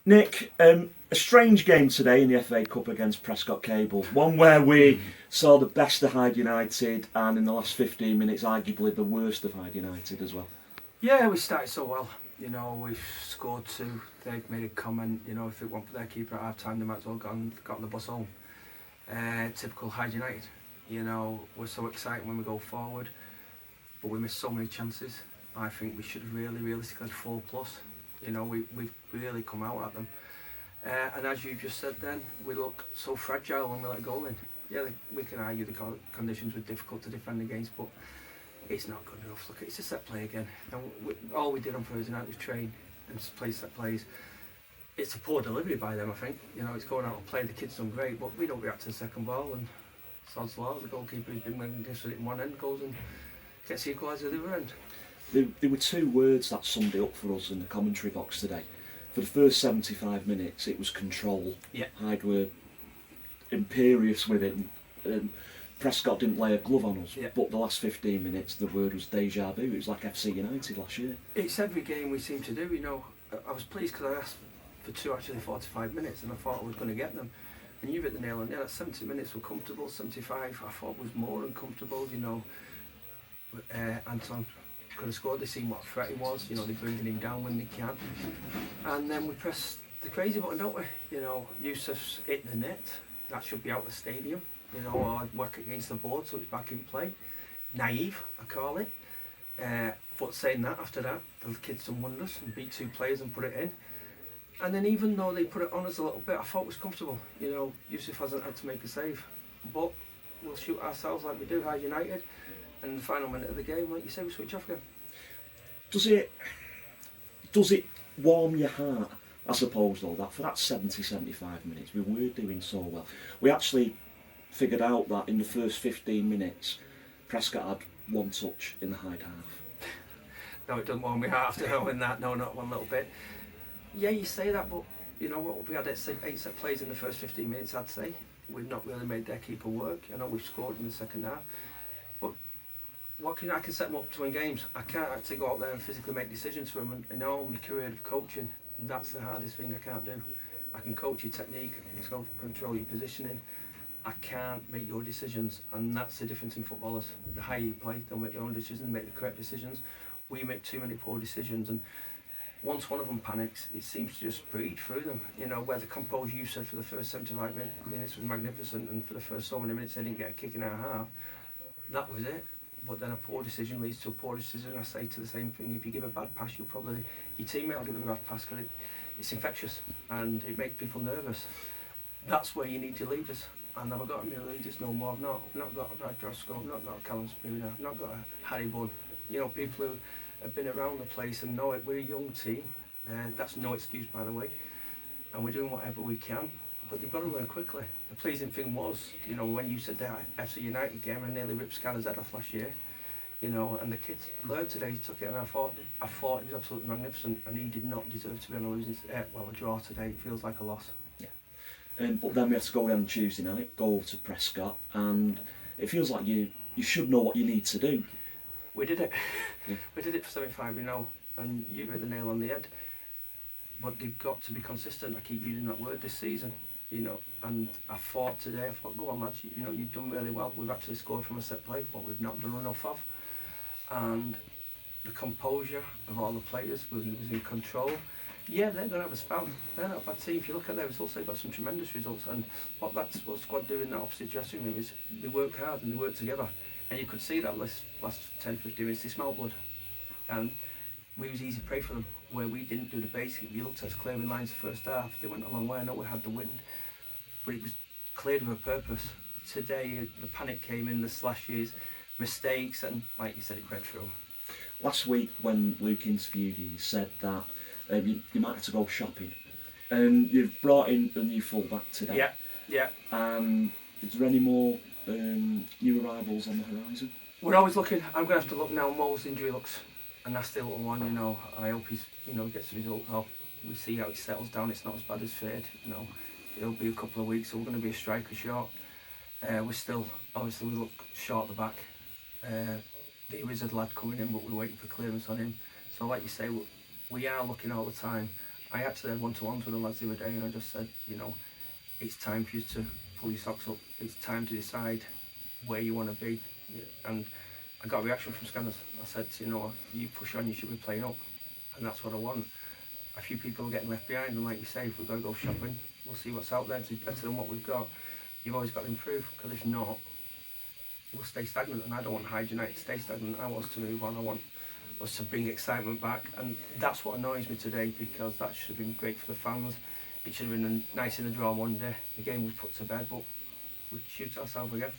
Nick, a strange game today in the FA Cup against Prescot Cables. One where we saw the best of Hyde United, and in the last 15 minutes, arguably the worst of Hyde United as well. Yeah, we started so well. You know, we've scored two. They've made a comment. You know, if it weren't for their keeper at half time, they might as well got on the bus home. Typical Hyde United. You know, we're so excited when we go forward, but we miss so many chances. I think we should have realistically had 4+. You know, we've really come out at them. And as you just said then, we look so fragile when we let a goal in. Yeah, we can argue the conditions were difficult to defend against, but it's not good enough. Look, it's a set play again. And all we did on Thursday night was train and play set plays. It's a poor delivery by them, I think. You know, it's going out and play. The kids done great, but we don't react to the second ball. And sod's law, the goalkeeper who's been magnificent in one end goes and gets the equalizer at the other end. There were two words that summed it up for us in the commentary box today. For the first 75 minutes, it was control. Yeah. Hyde were imperious with it. Prescott didn't lay a glove on us, but the last 15 minutes, the word was deja vu. It was like FC United last year. It's every game we seem to do, you know. I was pleased because I asked for two, actually 45 minutes, and I thought I was going to get them. And you hit the nail on the head. 70 minutes were comfortable, 75 I thought was more than comfortable, you know. Anton could have scored. They seen what threat he was, you know, they're bringing him down when they can. And then we press the crazy button, don't we? You know, Yusuf's hit the net. That should be out the stadium, you know, or work against the board so it's back in play. Naive, I call it. But saying that, after that, the kids done wonders and beat two players and put it in. And then even though they put it on us a little bit, I thought it was comfortable. You know, Yusuf hasn't had to make a save. But we'll shoot ourselves like we do, Hyde United. And in the final minute of the game, like you say, we switch off again. Does it warm your heart, I suppose, though, that for that 70-75 minutes we were doing so well? We actually figured out that in the first 15 minutes, Prescott had one touch in the Hyde half. No, it doesn't warm my heart after knowing that. No, not one little bit. Yeah, you say that, but you know what? We had 8 set plays in the first 15 minutes, I'd say. We've not really made their keeper work. I know we've scored in the second half. I can set them up to win games. I can't actually go out there and physically make decisions for them. And in all my career of coaching, that's the hardest thing I can't do. I can coach your technique, I can control your positioning. I can't make your decisions, and that's the difference in footballers. The higher you play, they'll make their own decisions, make the correct decisions. We make too many poor decisions, and once one of them panics, it seems to just breed through them. You know, where the composure you said for the first 75 minutes was magnificent, and for the first so many minutes they didn't get a kick in our half. That was it. But then a poor decision leads to a poor decision. I say to the same thing, if you give a bad pass, your teammate will give a bad pass because it's infectious and it makes people nervous. That's where you need your leaders. And I've got any leaders no more. I've not got a Brad Drosko, I've not got a Callum Spooner, I've not got a Harry Bunn. You know, people who have been around the place and know it. We're a young team. That's no excuse, by the way. And we're doing whatever we can. But they've got to learn quickly. The pleasing thing was, you know, when you said that FC United game, I nearly ripped Scanner's head off last year. You know, and the kids learned today, he took it, and I thought it was absolutely magnificent, and he did not deserve to be on a draw today. It feels like a loss. Yeah. But then we have to go on Tuesday night, go over to Prescott, and it feels like you should know what you need to do. We did it. Yeah. We did it for 75, you know, and you hit the nail on the head. But they've got to be consistent. I keep using that word this season. You know, and I thought, go on lads, you know, you've done really well. We've actually scored from a set play, what we've not done enough of. And the composure of all the players was in control. Yeah, they're going to have a spell. They're not a bad team. If you look at their results, they've got some tremendous results. And what squad do in that opposite dressing room is they work hard and they work together. And you could see that last 10-15 minutes, they smell blood. And we was easy prey for them, where we didn't do the basic. If you looked at us clearing lines the first half, they went a long way. I know we had the wind, but it was cleared with a purpose. Today, the panic came in, the slashes, mistakes, and like you said, it crept through. Last week, when Luke interviewed you, he said that you might have to go shopping. And you've brought in a new full-back today. Yeah. Is there any more new arrivals on the horizon? We're always looking. I'm going to have to look now. Mo's injury looks a nasty little one, you know. I hope he's, you know, gets the results off. We see how he settles down. It's not as bad as feared, you know. It'll be a couple of weeks, so we're going to be a striker short. We're still, obviously, we look short at the back. There is a lad coming in, but we're waiting for clearance on him. So, like you say, we are looking all the time, I actually had one-to-ones with the lads the other day, and I just said, you know, it's time for you to pull your socks up. It's time to decide where you want to be. And I got a reaction from Scanners. I said, you know, you push on, you should be playing up, and that's what I want. A few people are getting left behind, and like you say, if we've got to go shopping, we'll see what's out there. If it's better than what we've got, you've always got to improve, because if not, we'll stay stagnant, and I don't want Hyde United to stay stagnant. I want us to move on. I want us to bring excitement back, and that's what annoys me today, because that should have been great for the fans. It should have been nice in the draw one day. The game was put to bed, but we shoot ourselves again.